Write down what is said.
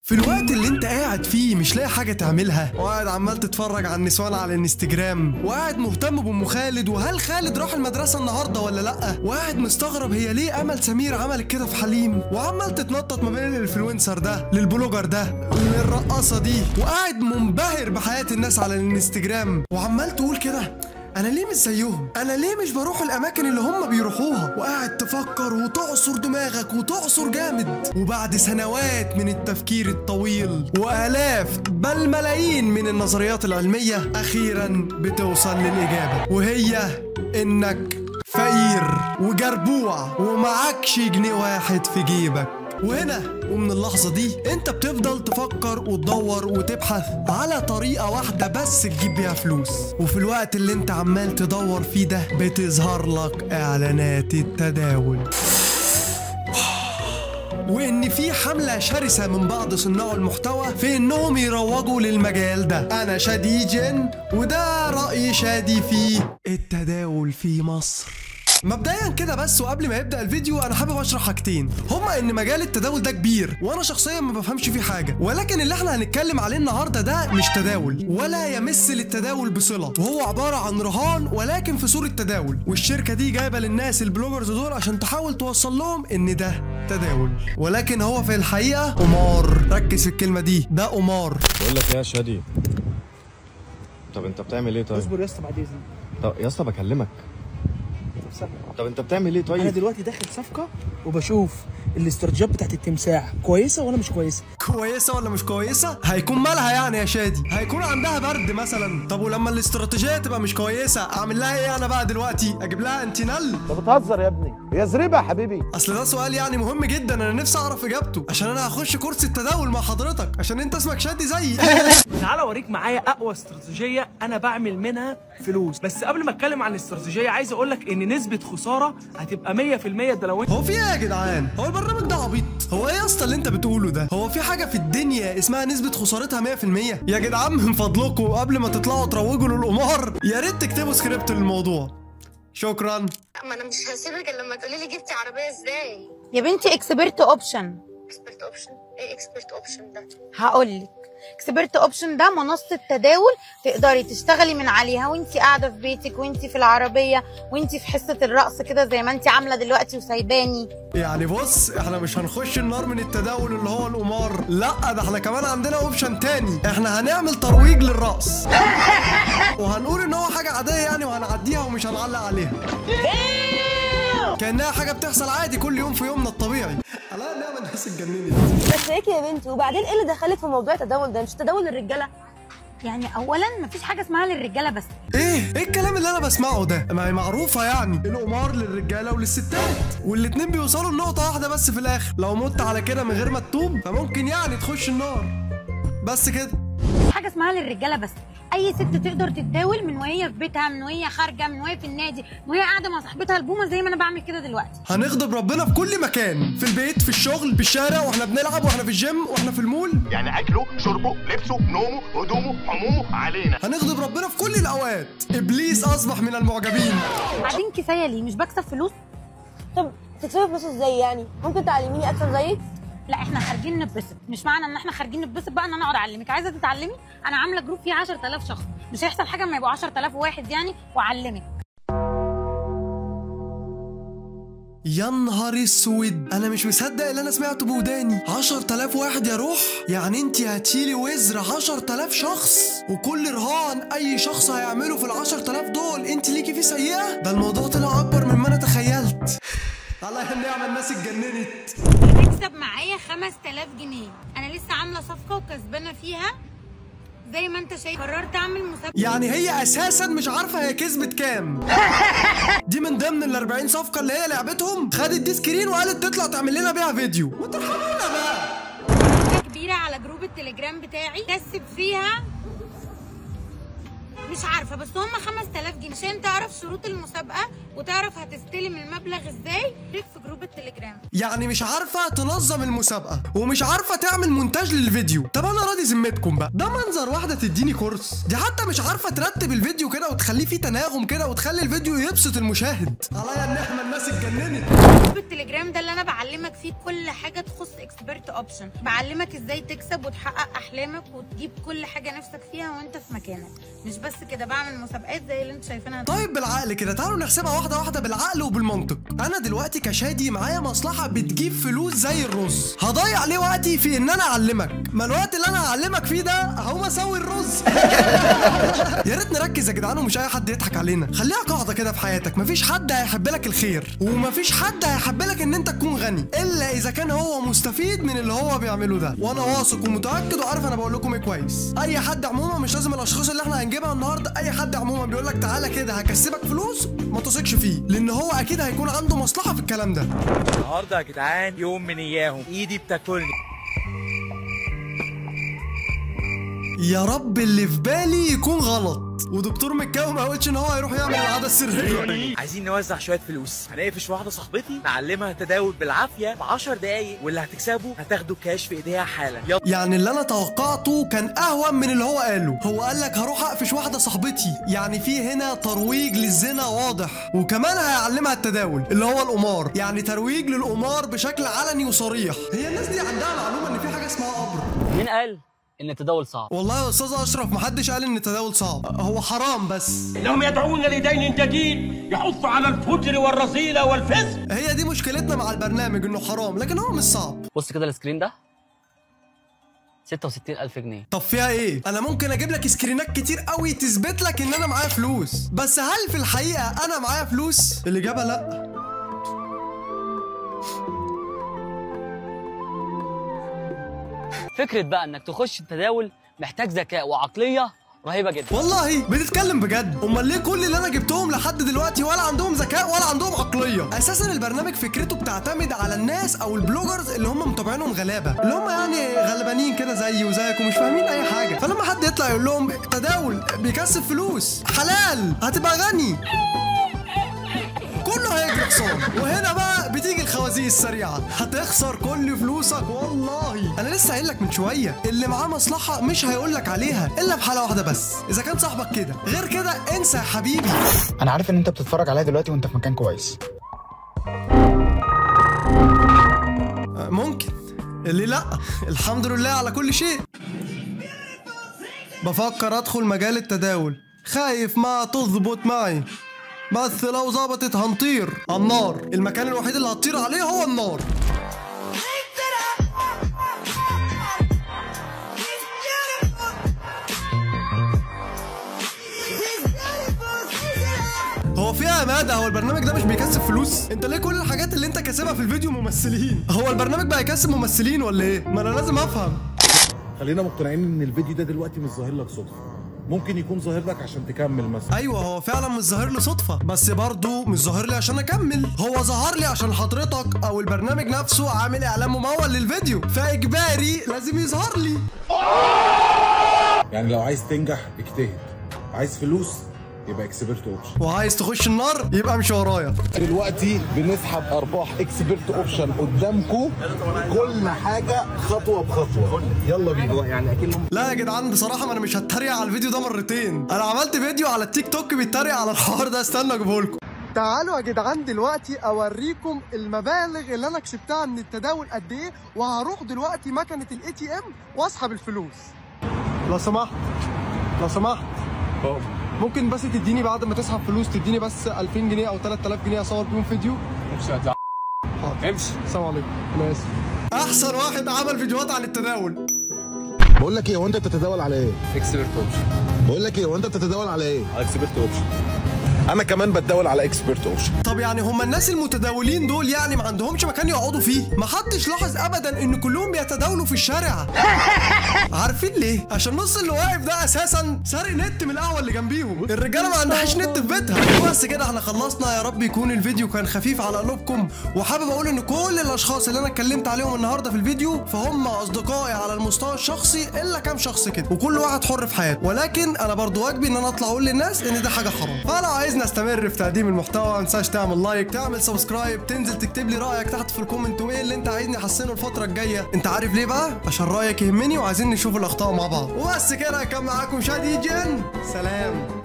في الوقت اللي انت قاعد فيه مش لاقي حاجة تعملها، وقاعد عمال تتفرج على النسوان على الانستجرام، وقاعد مهتم بأم خالد وهل خالد راح المدرسة النهاردة ولا لأ، وقاعد مستغرب هي ليه أمل سمير عملت كده في حليم، وعمال تتنطط ما بين الانفلونسر ده للبلوجر ده للرقاصة دي، وقاعد منبهر بحياة الناس على الانستجرام، وعمال تقول كده أنا ليه مش زيهم؟ أنا ليه مش بروح الأماكن اللي هم بيروحوها؟ وقاعد تفكر وتعصر دماغك وتعصر جامد، وبعد سنوات من التفكير الطويل وآلاف بل ملايين من النظريات العلمية أخيرا بتوصل للإجابة، وهي إنك فقير وجربوع ومعكش جنيه واحد في جيبك. وهنا ومن اللحظة دي انت بتفضل تفكر وتدور وتبحث على طريقة واحدة بس تجيب بيها فلوس، وفي الوقت اللي انت عمال تدور فيه ده بتظهر لك اعلانات التداول، وان في حملة شرسة من بعض صناع المحتوى في انهم يروجوا للمجال ده. انا شادي جن وده رأي شادي في التداول في مصر. مبدئيا كده بس وقبل ما يبدأ الفيديو انا حابب اشرح حاجتين، هما ان مجال التداول ده كبير وانا شخصيا ما بفهمش فيه حاجه، ولكن اللي احنا هنتكلم عليه النهارده ده مش تداول ولا يمس للتداول بصله، وهو عباره عن رهان ولكن في صوره تداول، والشركه دي جايبه للناس البلوجرز دول عشان تحاول توصل لهم ان ده تداول، ولكن هو في الحقيقه قمار. ركز في الكلمه دي، ده قمار. بقول لك يا شادي، طب انت بتعمل ايه؟ طيب اصبر يا اسطى بعد اذنك. طب يا اسطى بكلمك. طب انت بتعمل ايه؟ طيب انا دلوقتي داخل صفقه وبشوف الاستراتيجيات بتاعت التمساح كويسه ولا مش كويسه. كويسه ولا مش كويسه؟ هيكون مالها يعني يا شادي؟ هيكون عندها برد مثلا؟ طب ولما الاستراتيجيه تبقى مش كويسه اعمل لها ايه انا بقى دلوقتي؟ اجيب لها انتينال؟ انت بتهزر يا ابني، يا زريبه يا حبيبي. اصل ده سؤال يعني مهم جدا، انا نفسي اعرف اجابته عشان انا هخش كورس التداول مع حضرتك عشان انت اسمك شادي زيي. تعالى اوريك معايا اقوى استراتيجيه انا بعمل منها فلوس، بس قبل ما اتكلم عن الاستراتيجيه عايز اقول لك ان نسبه خساره هتبقى 100%. ده لو هو في ايه يا جدعان؟ هو البرنامج ده عبيط؟ هو ايه يا اسطى اللي انت بتقوله ده؟ هو في حاجه في الدنيا اسمها نسبه خسارتها 100%؟ يا جدعان من فضلكم قبل ما تطلعوا تروجوا للقمار يا ريت تكتبوا سكريبت للموضوع. شكرا. ما انا مش هسيبك الا لما تقولي لي جبتي عربيه ازاي يا بنتي اكسبرت اوبشن. اكسبرت اوبشن؟ ايه اكسبرت اوبشن ده؟ هقولك اكسبرت اوبشن ده منصه تداول تقدري تشتغلي من عليها وانتي قاعده في بيتك وانتي في العربيه وانتي في حصه الرقص كده زي ما انتي عامله دلوقتي وسايباني. يعني بص احنا مش هنخش النار من التداول اللي هو القمار، لا ده احنا كمان عندنا اوبشن تاني، احنا هنعمل ترويج للرقص وهنقول ان هو حاجه عاديه يعني وهنعديها ومش هنعلق عليها كأنها حاجة بتحصل عادي كل يوم في يومنا الطبيعي. لا لا الناس اتجننت. بس هيك يا بنتي، وبعدين ايه اللي دخلك في موضوع التداول ده؟ مش تداول للرجاله؟ يعني اولا مفيش حاجه اسمها للرجاله بس. ايه الكلام اللي انا بسمعه ده؟ ما هي معروفه يعني القمار للرجاله وللستات، والاتنين بيوصلوا لنقطه واحده بس في الاخر، لو مت على كده من غير ما تتوب فممكن يعني تخش النار بس كده. مفيش حاجه اسمها للرجاله بس، اي ست تقدر تتداول من وهي في بيتها، من وهي خارجه، من وهي في النادي، من وهي قاعده مع صاحبتها البومه زي ما انا بعمل كده دلوقتي. هنغضب ربنا في كل مكان، في البيت، في الشغل، في الشارع، واحنا بنلعب، واحنا في الجيم، واحنا في المول، يعني اكله شربه لبسه نومه هدومه همومه علينا. هنغضب ربنا في كل الاوقات. ابليس اصبح من المعجبين. بعدين كفايه ليه؟ مش بكسب فلوس؟ طب تكسبي فلوس ازاي يعني؟ ممكن تعلميني اكسب زيك؟ لا احنا خارجين نتبسط، مش معنى ان احنا خارجين نتبسط بقى ان انا اقعد اعلمك. عايزه تتعلمي؟ انا عامله جروب فيه 10000 شخص، مش هيحصل حاجه اما يبقوا 10000 واحد يعني واعلمك. يا نهار اسود، انا مش مصدق اللي انا سمعته بوداني. 10000 واحد يا روح؟ يعني انت هتشيلي وزر 10000 شخص، وكل رهان اي شخص هيعمله في ال 10000 دول انت ليكي فيه سيئه؟ ده الموضوع طلع اكبر مما انا تخيلت. الله النعمه الناس اتجننت. هتكسب معايا 5000 جنيه، انا لسه عامله صفقه وكسبانه فيها زي ما انت شايف. قررت اعمل مسابقه، يعني هي اساسا مش عارفه هي كسبت كام. دي من ضمن ال 40 صفقه اللي هي لعبتهم، خدت دي سكرين وقالت تطلع تعمل لنا بيها فيديو. ما ترحمونا بقى. كبيره على جروب التليجرام بتاعي كسب فيها مش عارفه، بس هم 5000 جنيه. عشان تعرف شروط المسابقه وتعرف هتستلم المبلغ ازاي في جروب التليجرام. يعني مش عارفه تنظم المسابقه ومش عارفه تعمل مونتاج للفيديو. طب انا راضي بذمتكم بقى، ده منظر واحده تديني كورس؟ دي حتى مش عارفه ترتب الفيديو كده وتخليه فيه تناغم كده وتخلي الفيديو يبسط المشاهد. عليا النعمه الناس اتجننت. جروب التليجرام ده اللي انا بعلمك فيه كل حاجه تخص اكسبرت اوبشن، بعلمك ازاي تكسب وتحقق احلامك وتجيب كل حاجه نفسك فيها وانت في مكانك. مش بس كده، بعمل مسابقات زي اللي انت شايفينها. طيب بالعقل كده، تعالوا نحسبها واحده واحده بالعقل وبالمنطق. انا دلوقتي كشادي معايا مصلحه بتجيب فلوس زي الرز، هضيع ليه وقتي في ان انا اعلمك؟ ما الوقت اللي انا هعلمك فيه ده هقوم اسوي الرز. يا ريت نركز يا جدعان ومش اي حد يضحك علينا. خليها قاعده كده في حياتك، مفيش حد هيحب لك الخير ومفيش حد هيحب لك ان انت تكون غني الا اذا كان هو مستفيد من اللي هو بيعمله ده. وانا واثق ومتاكد وعارف انا بقول لكم ايه كويس. اي حد عموما، مش لازم الاشخاص اللي احنا هنجيبها النهارده، اي حد عموما بيقول لك تعالى كده هكسبك فلوس، ما تثقش فيه، لان هو اكيد هيكون عنده مصلحه في الكلام ده. النهارده يا جدعان يوم من اياهم، ايدي بتاكلني. يا رب اللي في بالي يكون غلط ودكتور مكاوي ما قالش ان هو هيروح يعمل العاده السريه. عايزين نوزع شويه فلوس، هنقفش واحده صاحبتي نعلمها تداول بالعافيه ب 10 دقايق، واللي هتكسبه هتاخده كاش في ايديها حالا. يلا. يعني اللي انا توقعته كان اهون من اللي هو قاله. هو قال لك هروح اقفش واحده صاحبتي، يعني في هنا ترويج للزنا واضح، وكمان هيعلمها التداول اللي هو القمار، يعني ترويج للقمار بشكل علني وصريح. هي الناس دي عندها معلومه ان في حاجه اسمها قبر؟ مين قال ان التداول صعب؟ والله يا استاذ اشرف محدش قال ان التداول صعب، هو حرام بس. انهم يدعون لدين جديد يحث على الفجر والرذيله والفسق. هي دي مشكلتنا مع البرنامج، انه حرام لكن هو مش صعب. بص كده السكرين ده 66,000 جنيه. طب فيها ايه؟ انا ممكن اجيب لك سكرينات كتير قوي تثبت لك ان انا معايا فلوس، بس هل في الحقيقه انا معايا فلوس؟ الاجابه لا. فكرة بقى انك تخش التداول محتاج ذكاء وعقلية رهيبة جدا. والله بتتكلم بجد؟ امال ليه كل اللي انا جبتهم لحد دلوقتي ولا عندهم ذكاء ولا عندهم عقلية؟ اساسا البرنامج فكرته بتعتمد على الناس او البلوجرز اللي هم متابعينهم غلابة، اللي هم يعني غلبانين كده زيي وزيك ومش فاهمين اي حاجة، فلما حد يطلع يقول لهم تداول بيكسب فلوس حلال هتبقى غني، كله هيجري حصان. وهنا بقى بتيجي الخوازيق السريعه، هتخسر كل فلوسك. والله انا لسه قايل لك من شويه اللي معاه مصلحه مش هيقول لك عليها الا بحاله واحده بس، اذا كان صاحبك كده، غير كده انسى يا حبيبي. انا عارف ان انت بتتفرج عليا دلوقتي وانت في مكان كويس. ممكن اللي لا، الحمد لله على كل شيء. بفكر ادخل مجال التداول، خايف ما تظبط معي، بس لو ظبطت هنطير على النار. المكان الوحيد اللي هتطير عليه هو النار. هو فيها مادة؟ هو البرنامج ده مش بيكسب فلوس؟ انت ليه كل الحاجات اللي انت كاسبها في الفيديو ممثلين؟ هو البرنامج بقى يكسب ممثلين ولا ايه؟ ما انا لازم افهم. خلينا مقتنعين ان الفيديو ده دلوقتي مش ظاهر لك صدفة، ممكن يكون ظاهر لك عشان تكمل مثلا. ايوه هو فعلا مش ظاهر لي صدفه، بس برضه مش ظاهر لي عشان اكمل، هو ظهر لي عشان حضرتك او البرنامج نفسه عامل اعلان ممول للفيديو، فاجباري لازم يظهر لي. يعني لو عايز تنجح اجتهد، عايز فلوس يبقى اكسبرت اوبشن، وعايز تخش النار يبقى امشي ورايا. دلوقتي بنسحب ارباح اكسبرت اوبشن قدامكم، كل حاجه خطوه بخطوه. يلا بينا. يعني اكيد لا يا جدعان بصراحه ما انا مش هتريق على الفيديو ده مرتين، انا عملت فيديو على التيك توك بيتريق على الحوار ده، استنى اجيبه لكم. تعالوا يا جدعان دلوقتي اوريكم المبالغ اللي انا كسبتها من التداول قد ايه، وهروح دلوقتي مكنه الاي تي ام واسحب الفلوس. لو سمحت لو سمحت ممكن بس تديني بعد ما تسحب فلوس تديني بس 2000 جنيه او 3000 جنيه اصور بيهم فيديو؟ امشي هتلاقي. امشي. السلام عليكم. انا اسف. احسن واحد عمل فيديوهات عن التداول. بقول لك ايه، هو انت بتتداول على ايه؟ اكسبرت اوبشن. بقول لك ايه، هو انت بتتداول على ايه؟ على اكسبرت اوبشن. انا كمان بتداول على اكسبرت اوبشن. طب يعني هم الناس المتداولين دول يعني ما عندهمش مكان يقعدوا فيه؟ ما حدش لاحظ ابدا ان كلهم بيتداولوا في الشارع. عارفين ليه؟ عشان نص اللي واقف ده اساسا سارق نت من القهوه اللي جنبيهم، الرجاله ما عندهاش نت في بيتها. بس كده احنا خلصنا، يا رب يكون الفيديو كان خفيف على قلوبكم، وحابب اقول ان كل الاشخاص اللي انا اتكلمت عليهم النهارده في الفيديو فهم اصدقائي على المستوى الشخصي الا كام شخص كده، وكل واحد حر في حياته، ولكن انا برضو واجبي ان انا اطلع اقول للناس ان ده حاجه حرام. فلو عايز عايزني استمر في تقديم المحتوى ما تنساش تعمل لايك، تعمل سبسكرايب، تنزل تكتب لي رايك تحت في الكومنت وايه اللي انت عايزني احسنه الفتره الجايه. انت عارف ليه بقى؟ عشان رايك يهمني وعايزين نشوف الاخطاء مع بعض. وبس كده كان معاكم شادي جن، سلام.